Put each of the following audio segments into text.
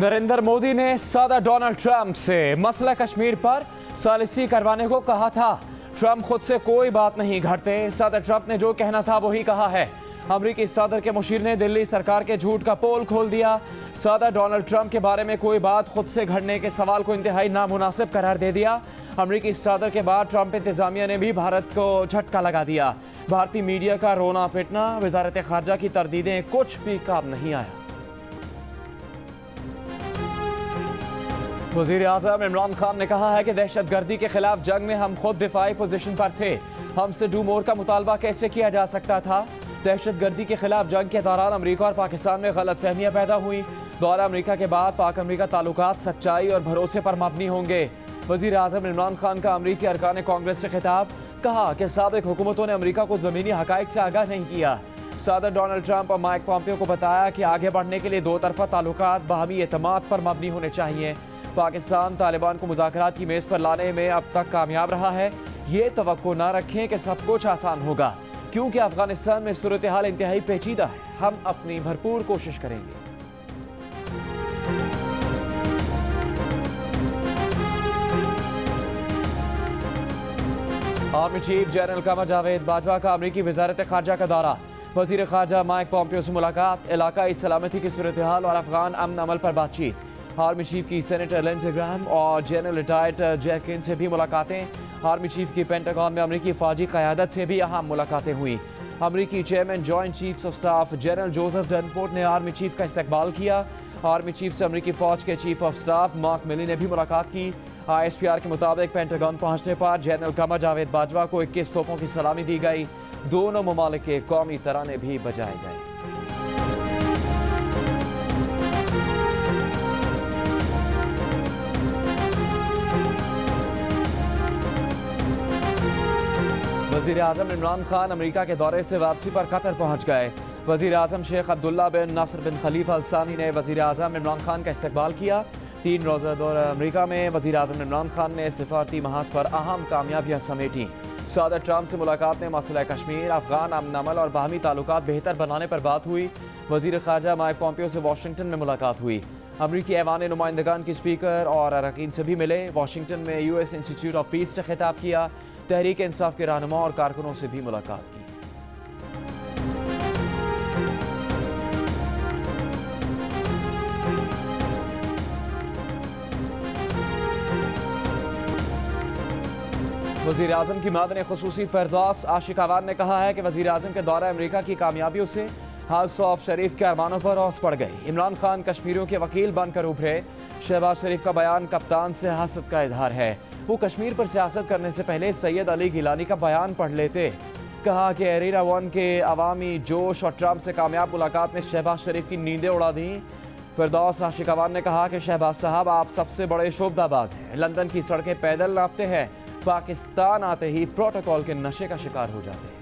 नरेंद्र मोदी ने सदर Donald Trump से मसला कश्मीर पर सालिसी करवाने को कहा था। ट्रंप खुद से कोई बात नहीं घड़ते। सदर ट्रंप ने जो कहना था वही कहा है। अमरीकी सदर के मुशीर ने दिल्ली सरकार के झूठ का पोल खोल दिया। सदर डोनाल्ड ट्रंप के बारे में कोई बात खुद से घड़ने के सवाल को इंतहाई नामुनासिब करार दे दिया। अमरीकी सदर के बाद ट्रंप इंतजामिया ने भी भारत को झटका लगा दिया। भारतीय मीडिया का रोना पिटना, वजारत खारजा की तरदीदें, कुछ भी काम नहीं आया। वज़ीर आज़म इमरान खान ने कहा है कि दहशतगर्दी के खिलाफ जंग में हम खुद दिफाई पोजीशन पर थे। हमसे डू मोर का मुतालबा कैसे किया जा सकता था। दहशतगर्दी के खिलाफ जंग के दौरान अमरीका और पाकिस्तान में गलतफहमियां पैदा हुई। दौरा अमरीका के बाद पाक अमरीका ताल्लुकात सच्चाई और भरोसे पर मबनी होंगे। वज़ीर आज़म इमरान खान का अमरीकी अरकान कांग्रेस से खिताब, कहा कि साबिक हुकूमतों ने अमरीका को ज़मीनी हक़ाइक़ से आगाह नहीं किया। सदर डोनाल्ड ट्रंप और माइक पॉम्पियो को बताया कि आगे बढ़ने के लिए दो तरफा ताल्लुकात बाहमी एतमाद पर मबनी होने चाहिए। पाकिस्तान तालिबान को मुज़ाकरात की मेज़ पर लाने में अब तक कामयाब रहा है। ये तवक्को ना रखें कि सब कुछ आसान होगा, क्योंकि अफगानिस्तान में सूरत हाल इंतहाई पेचीदा है। हम अपनी भरपूर कोशिश करेंगे। Army chief general Qamar Javed Bajwa का अमरीकी वजारत खारजा का दौरा। वजीर खारजा माइक पॉम्पियो से मुलाकात, इलाकाई सलामती की सूरत हाल और अफगान अमन अमल पर बातचीत। आर्मी चीफ की सेनेटर लिंडसे ग्राहम और जनरल रिटायर्ड जैकिन से भी मुलाकातें। आर्मी चीफ की पेंटागन में अमरीकी फौजी क़यादत से भी अहम मुलाकातें हुई। अमरीकी chairman joint chiefs of staff general Joseph Dunford ने आर्मी चीफ का इस्तकबाल किया। आर्मी चीफ से अमरीकी फ़ौज के चीफ ऑफ स्टाफ मार्क मिली ने भी मुलाकात की। ISPR के मुताबिक पेंटागन पहुंचने पर जनरल कमर जावेद बाजवा को 21 तोपों की सलामी दी गई। दोनों ममालिक के कौमी तराने भी बजाए गए। वज़ीर आज़म इमरान खान अमेरिका के दौरे से वापसी पर कतर पहुंच गए। वज़ीर आज़म शेख अब्दुल्ला बिन नासिर बिन खलीफा अल सानी ने वज़ीर आज़म इमरान खान का इस्तकबाल किया। 3 रोज़ा दौरा अमेरिका में वज़ीर आज़म इमरान खान ने सिफारती महाज पर अहम कामयाबियाँ समेटी। सदर ट्रंप से मुलाकात में मसला कश्मीर, अफगान अमन अमल और बाहमी ताल्लुकात बेहतर बनाने पर बात हुई। वज़ीर ख़ारजा माइक पॉम्पियो से वाशिंगटन में मुलाकात हुई। अमरीकी ऐवान नुमाइंदगान की स्पीकर और अरकान से भी मिले। वाशिंगटन में US इंस्टीट्यूट ऑफ पीस से खिताब किया। तहरीक इंसाफ के रहनुमा और कारकुनों से भी मुलाकात की। वज़ीर आज़म की मादन ख़ुसूसी फ़िरदौस आशिक अवान ने कहा है कि वज़ीर आज़म के दौरा अमेरिका की कामयाबियों से हाउस ऑफ शरीफ के अरमानों पर औस पड़ गई। इमरान खान कश्मीरियों के वकील बनकर उभरे। शहबाज शरीफ का बयान कप्तान से हसद का इजहार है। वो कश्मीर पर सियासत करने से पहले सैयद अली गिलानी का बयान पढ़ लेते। कहा कि एरिरा वन के अवामी जोश और ट्रंप से कामयाब मुलाकात ने शहबाज शरीफ की नींदें उड़ा दी। फ़िरदौस आशिक अवान ने कहा कि शहबाज साहब आप सबसे बड़े शोबदाबाज हैं। लंदन की सड़कें पैदल नापते हैं, पाकिस्तान आते ही प्रोटोकॉल के नशे का शिकार हो जाते हैं।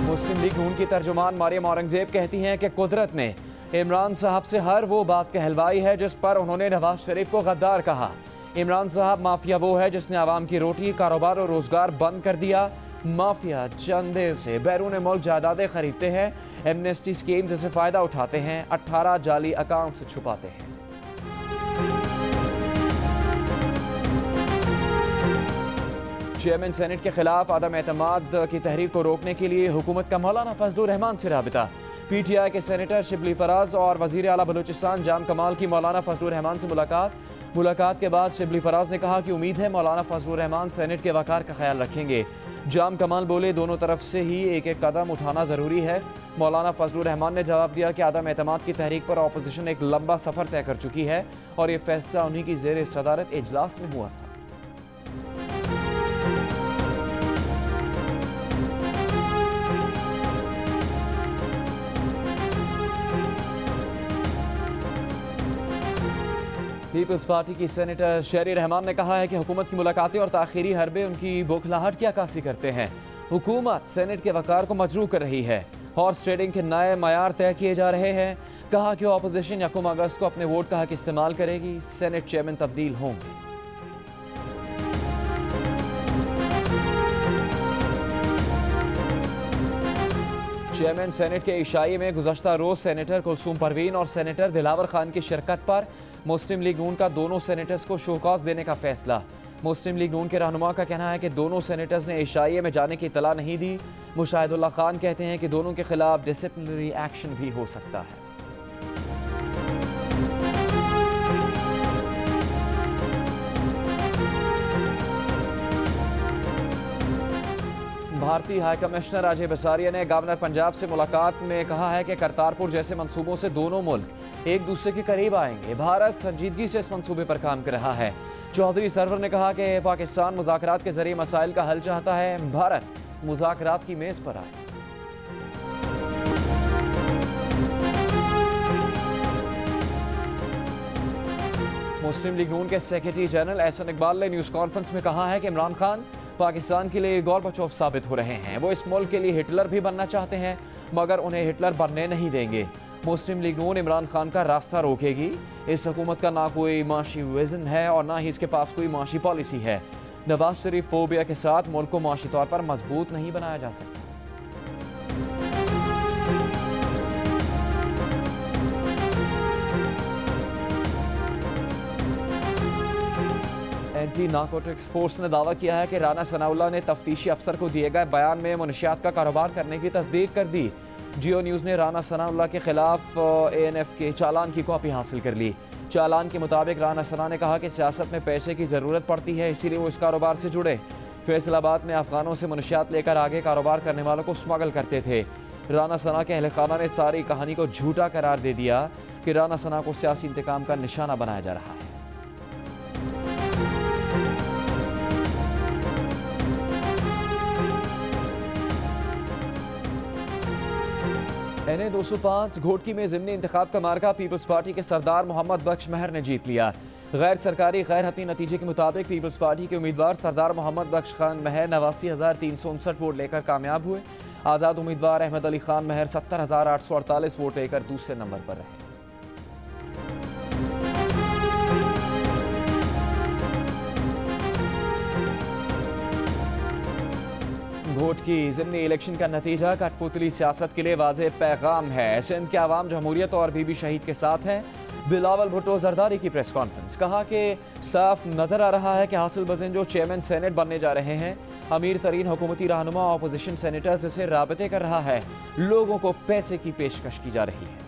मुस्लिम लीग नून की तर्जुमान मरियम औरंगजेब कहती हैं कि कुदरत ने इमरान साहब से हर वो बात कहलवाई है जिस पर उन्होंने नवाज शरीफ को गद्दार कहा। इमरान साहब माफिया वो है जिसने आवाम की रोटी, कारोबार और रोजगार बंद कर दिया। माफिया चंदे से बैरून मुल्क जायदादें खरीदते हैं, एमनेस्टी स्कीम से फ़ायदा उठाते हैं, 18 जाली अकाउंट से छुपाते हैं। चेयरमैन सेनेट के खिलाफ अदम एतमाद की तहरीक को रोकने के लिए हुकूमत का मौलाना फजलुर रहमान से राबिता। PTI के सेनेटर शिबली फराज और वज़ीर आला बलूचिस्तान जाम कमाल की मौलाना फजलुर रहमान से मुलाकात के बाद शिबली फराज ने कहा कि उम्मीद है मौलाना फजलुर रहमान सेनेट के वक़ार का ख्याल रखेंगे। जाम कमाल बोले दोनों तरफ से ही एक एक कदम उठाना ज़रूरी है। मौलाना फजलुर रहमान ने जवाब दिया कि अदम एतमाद की तहरीक पर अपोजिशन एक लंबा सफ़र तय कर चुकी है और ये फैसला उन्हीं की ज़ेर सदारत इजलास में हुआ था। पीपल्स पार्टी की सेनेटर शेरी रहमान ने कहा है कि हुकूमत की मुलाकातें और ताख़ीरी हरबे उनकी बौखलाहट की अक्कासी करते हैं। हुकूमत सेनेट के वक़ार को मजरूह कर रही है। हॉर्स ट्रेडिंग के नए मयार तय किए जा रहे हैं। कहा कि अपोजिशन 1 अगस्त को अपने वोट का हक इस्तेमाल करेगी। सेनेट चेयरमैन तब्दील होंगे। चेयरमैन सेनेट के इशाई में गुज़श्ता रोज़ सेनेटर कुलसूम परवीन और सेनेटर दिलावर खान की शिरकत पर मुस्लिम लीग नून का दोनों सेनेटर्स को शोकॉज देने का फैसला। मुस्लिम लीग नून के रहनुमा का कहना है कि दोनों सेनेटर्स ने इशाई में जाने की इतला नहीं दी। मुशाहिदुल्लाह खान कहते हैं कि दोनों के खिलाफ डिसिप्लिनरी एक्शन भी हो सकता है। भारतीय हाई कमिश्नर अजय बसारिया ने गवर्नर पंजाब से मुलाकात में कहा है कि करतारपुर जैसे मंसूबों से दोनों मुल्क एक दूसरे के करीब आएंगे। भारत संजीदगी से इस मंसूबे पर काम कर रहा है। चौधरी सरवर ने कहा कि पाकिस्तान मुज़ाकरात के जरिए मसाइल का हल चाहता है। भारत मुज़ाकरात की मेज पर आए। मुस्लिम लीग नून के सेक्रेटरी जनरल एहसन इकबाल ने न्यूज़ कॉन्फ्रेंस में कहा है कि इमरान खान पाकिस्तान के लिए गोरबाचोव साबित हो रहे हैं। वो इस मुल्क के लिए हिटलर भी बनना चाहते हैं, मगर उन्हें हिटलर बनने नहीं देंगे। मुस्लिम लीग नून इमरान खान का रास्ता रोकेगी। इस हुकूमत का ना कोई माशी विजन है और ना ही इसके पास कोई माशी पॉलिसी है। नवाज शरीफ फोबिया के साथ मुल्क को माशी तौर पर मजबूत नहीं बनाया जा सकता। एंटी नारकोटिक्स फोर्स ने दावा किया है कि राना सनाउल्लाह ने तफ्तीशी अफसर को दिए गए बयान में मुनशियात का कारोबार करने की तस्दीक कर दी। जियो न्यूज़ ने राना सनाउल्लाह के खिलाफ ANF के चालान की कॉपी हासिल कर ली। चालान के मुताबिक राना सना ने कहा कि सियासत में पैसे की ज़रूरत पड़ती है, इसीलिए वो इस कारोबार से जुड़े। फैसलाबाद में अफगानों से मुनशियात लेकर आगे कारोबार करने वालों को स्मगल करते थे। राना सना के अहल खाना ने सारी कहानी को झूठा करार दे दिया कि राना सना को सियासी इंतकाम का निशाना बनाया जा रहा है। NA 205 घोटकी में ज़िमनी इंतखाब का मार्का पीपल्स पार्टी के सरदार मोहम्मद बख्श महर ने जीत लिया। गैर सरकारी गैर हतमी नतीजे के मुताबिक पीपल्स पार्टी के उम्मीदवार सरदार मोहम्मद बख्श खान महर 89,359 वोट लेकर कामयाब हुए। आज़ाद उम्मीदवार अहमद अली खान महर 70,848 वोट लेकर दूसरे नंबर पर रहे। वोट की ज़िमनी इलेक्शन का नतीजा कठपुतली सियासत के लिए वाज़ेह पैगाम है। सिंध के अवाम जमहूरियत और बीबी शहीद के साथ हैं। बिलावल भुट्टो जरदारी की प्रेस कॉन्फ्रेंस, कहा कि साफ नजर आ रहा है कि हासिल बज़न जो चेयरमैन सेनेट बनने जा रहे हैं, अमीर तरीन हुकूमती रहनुमा अपोजिशन सेनेटर्स से राबते कर रहा है। लोगों को पैसे की पेशकश की जा रही है।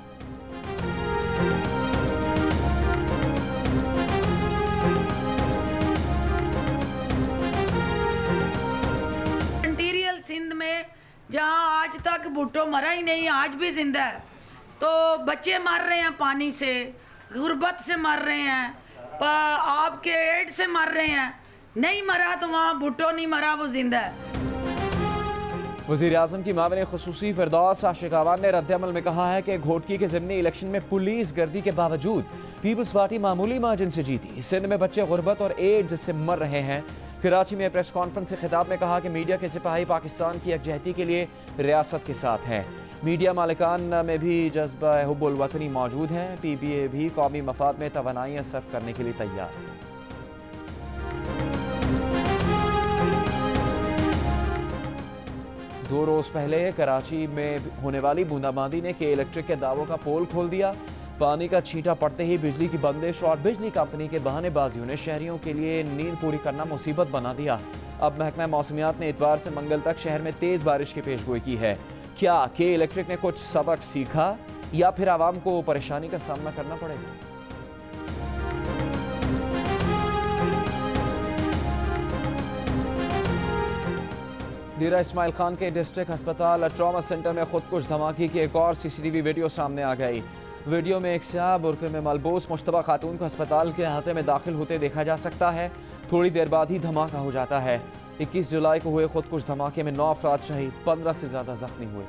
सिंध में जहां आज तक भुट्टो मरा ही नहीं, आज भी जिंदा है, तो बच्चे मर रहे हैं, पानी से, गुर्बत से मर रहे हैं, आपके एड से मर रहे हैं। नहीं मरा तो वहाँ भुट्टो नहीं मरा, वो जिंदा है। वज़ीर आज़म की मामले खुसूसी फिरदौस आशिकावान ने रद्द-ए-अमल में कहा है कि घोटकी के ज़िमनी इलेक्शन में पुलिस गर्दी के बावजूद पीपल्स पार्टी मामूली मार्जिन से जीती। सिंध में बच्चे गुर्बत और एड्स से मर रहे हैं। कराची में प्रेस कॉन्फ्रेंस से खिताब में कहा कि मीडिया के सिपाही पाकिस्तान की यकजहती के लिए रियासत के साथ हैं। मीडिया मालिकान में भी जज्बा हुब्बुल वतनी मौजूद है। PBA भी कौमी मफाद में तवानाइयाँ सर्फ करने के लिए तैयार है। दो रोज़ पहले कराची में होने वाली बूंदाबांदी ने के इलेक्ट्रिक के दावों का पोल खोल दिया। पानी का छींटा पड़ते ही बिजली की बंदिश और बिजली कंपनी के बहानेबाजियों ने शहरियों के लिए नींद पूरी करना मुसीबत बना दिया। अब महकमा मौसमियात ने इतवार से मंगल तक शहर में तेज़ बारिश की पेशगोई की है। क्या के इलेक्ट्रिक ने कुछ सबक सीखा या फिर आवाम को परेशानी का सामना करना पड़ेगा? डेरा इस्माइल खान के डिस्ट्रिक्ट अस्पताल ट्रॉमा सेंटर में खुदकुश धमाके की एक और CCTV वीडियो सामने आ गई। वीडियो में एक स्याह बुर्के में मलबूस मुश्तबा खातून को अस्पताल के अहाते में दाखिल होते देखा जा सकता है। थोड़ी देर बाद ही धमाका हो जाता है। 21 जुलाई को हुए खुदकुश धमाके में 9 अफराद शहीद, 15 से ज़्यादा जख्मी हुए।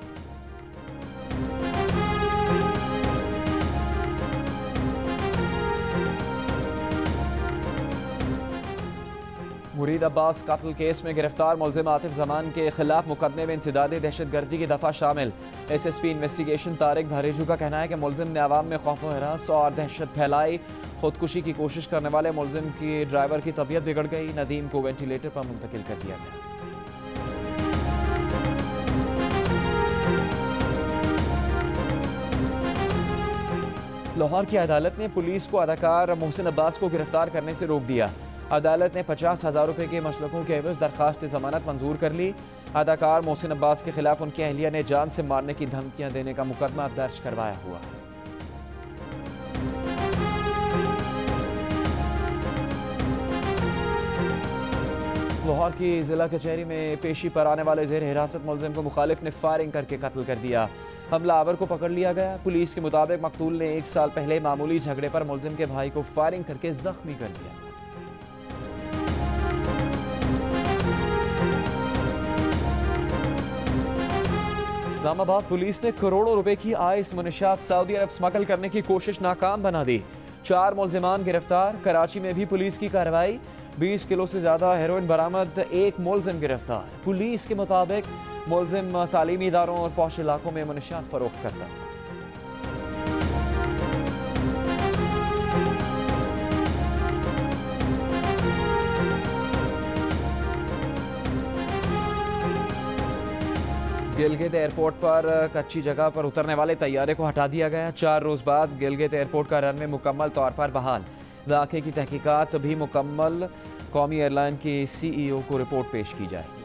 मुरीद अब्बास कत्ल केस में गिरफ्तार मुलजिम आतिफ जमान के खिलाफ मुकदमे में इंसदादी दहशतगर्दी की दफ़ा शामिल। SSP इन्वेस्टिगेशन तारिक धारेजू का कहना है कि मुलजिम ने अवाम में खौफ व हिरास और दहशत फैलाई। खुदकुशी की कोशिश करने वाले मुलजिम की ड्राइवर की तबीयत बिगड़ गई। नदीम को वेंटिलेटर पर मुंतकिल कर दिया गया। लाहौर की अदालत ने पुलिस को अदाकार मोहसिन अब्बास को गिरफ्तार करने से रोक दिया। अदालत ने 50,000 रुपए के मशलकों के एवज दरखास्त जमानत मंजूर कर ली। अदाकार मोहसिन अब्बास के खिलाफ उनकी अहलिया ने जान से मारने की धमकियां देने का मुकदमा दर्ज करवाया हुआ है। लाहौर की जिला कचहरी में पेशी पर आने वाले जेर हिरासत मुलजिम को मुखालिफ ने फायरिंग करके कत्ल कर दिया। हमलावर को पकड़ लिया गया। पुलिस के मुताबिक मकतूल ने 1 साल पहले मामूली झगड़े पर मुलजिम के भाई को फायरिंग करके जख्मी कर दिया। इस्लामाबाद पुलिस ने करोड़ों रुपए की आइस मुनशियात सऊदी अरब स्मगल करने की कोशिश नाकाम बना दी। 4 मुलजिमान गिरफ्तार। कराची में भी पुलिस की कार्रवाई। 20 किलो से ज्यादा हेरोइन बरामद। 1 मुलजिम गिरफ्तार। पुलिस के मुताबिक मुलजिम तालीमी इदारों और पौश इलाकों में मुनशियात फरोख्त करता था। गिलगित एयरपोर्ट पर कच्ची जगह पर उतरने वाले तैयारे को हटा दिया गया। 4 रोज बाद गिलगित एयरपोर्ट का रनवे मुकम्मल तौर पर बहाल। वाक़े की तहकीकात भी मुकम्मल। कौमी एयरलाइन के CEO को रिपोर्ट पेश की जाएगी।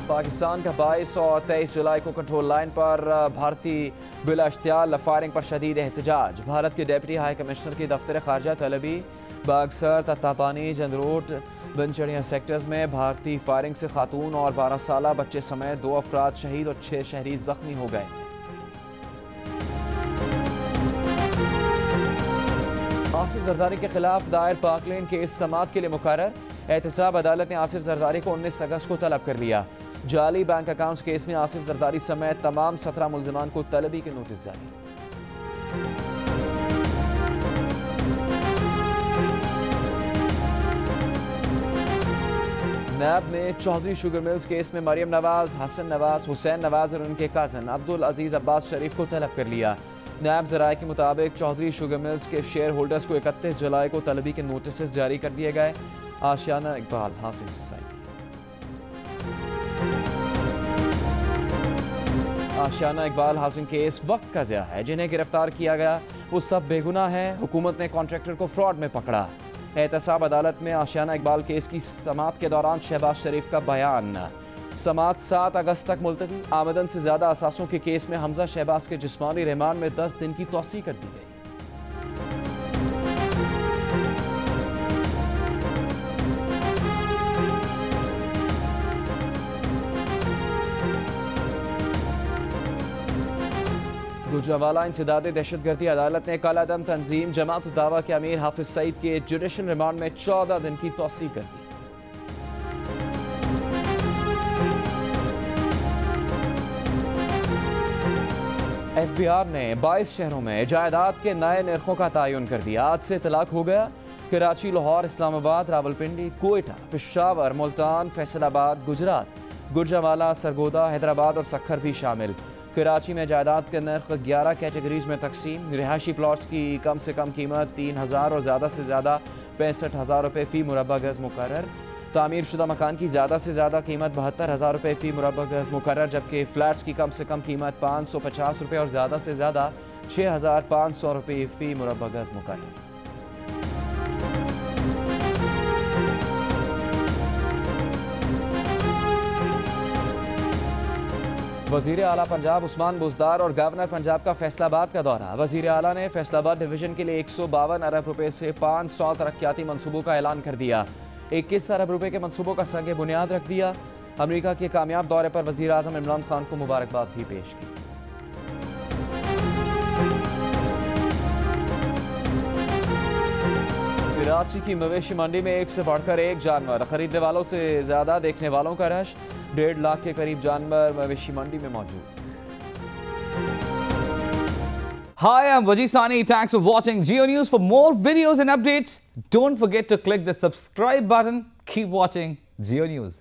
पाकिस्तान का 22 और 23 जुलाई को कंट्रोल लाइन पर भारतीय बिला इश्तियाल फायरिंग पर शदीद एहतजाज। भारत के डेप्टी हाई कमिश्नर की दफ्तर खारजा तलबी बागसर, तत्तापानी, जंदरोट, बनचड़िया सेक्टर्स में भारतीय फायरिंग से खातून और 12 साला बच्चे समेत 2 अफराद शहीद और 6 शहरी जख्मी हो गए। आसिफ जरदारी के खिलाफ दायर पाकलेन केस समाअत के लिए मुकर्रर। एहतसाब अदालत ने आसिफ जरदारी को 19 अगस्त को तलब कर लिया। जाली बैंक अकाउंट्स केस में आसिफ जरदारी समेत तमाम 17 मुलजिमान को तलबी के नोटिस जारी। नैब ने चौधरी शुगर मिल्स केस में मरियम नवाज, हसन नवाज, हुसैन नवाज और उनके कजन अब्दुल अजीज अब्बास शरीफ को तलब कर लिया। नैब ज़राए के मुताबिक चौधरी शुगर मिल्स के शेयर होल्डर्स को 31 जुलाई को तलबी के नोटिस जारी कर दिए गए। आशियाना इकबाल हाउसिंग सोसाइटी आशियाना इकबाल हाउसिंग केस वक्त का ज़िया है। जिन्हें गिरफ्तार किया गया वो सब बेगुनाह है। हुकूमत ने कॉन्ट्रैक्टर को फ्रॉड में पकड़ा। एहतसाब अदालत में आशियाना इकबाल केस की समाअत के दौरान शहबाज शरीफ का बयान। समाअत 7 अगस्त तक मुलतवी। आमदन से ज्यादा असासों के केस में हमजा शहबाज के जिस्मानी रिमांड में 10 दिन की तौसीह कर दी गई। गुजरावाला इंसदाद दहशतगर्दी अदालत ने कालादम तंजीम जमात दावा के अमीर हाफिज सईद के जुडिशल रिमांड में 14 दिन की तौसीह कर दी। FBI ने 22 शहरों में जायदाद के नए निर्खों का तयन कर दिया। आज से तलाक हो गया। कराची, लाहौर, इस्लामाबाद, रावलपिंडी, कोयटा, पेशावर, मुल्तान, फैसलाबाद, गुजरात, गुजरावाला, सरगोदा, हैदराबाद और सक्खर भी शामिल। कराची में जायदाद के नर्ख 11 कैटेगरीज में तकसीम। रिहायशी प्लॉट्स की कम से कम कीमत 3,000 और ज़्यादा से ज़्यादा 65,000 रुपये फ़ी मुरबा गज़ मुकर्रर। तामीर शुदा मकान की ज़्यादा से ज़्यादा कीमत 72,000 रुपये फ़ी मुरबा गज़ मुकर्रर, जबकि फ्लैट्स की कम से कम कीमत 550 रुपये और ज़्यादा से ज़्यादा 6,500 रुपये फ़ी मुरबा गज़ मुकर्रर। वज़ीर आला पंजाब उस्मान बुज़दार और गवर्नर पंजाब का फैसलाबाद का दौरा। वज़ीर आला ने फैसलाबाद डिवीजन के लिए 152 अरब रुपए से 500 तरक्याती मनसूबों का ऐलान कर दिया। 21 अरब रुपए के मनसूबों का संग बुनियाद रख दिया। अमेरिका के कामयाब दौरे पर वज़ीर आज़म इमरान खान को मुबारकबाद भी पेश की। कराची की मवेशी मंडी में एक से बढ़कर एक जानवर। खरीदने वालों से ज्यादा देखने वालों का रश। 1.5 लाख के करीब जानवर मवेशी मंडी में मौजूद। Hi, I'm Wajid Sani. Thanks for watching Geo News. For more videos and updates, don't forget to click the subscribe button. Keep watching Geo News.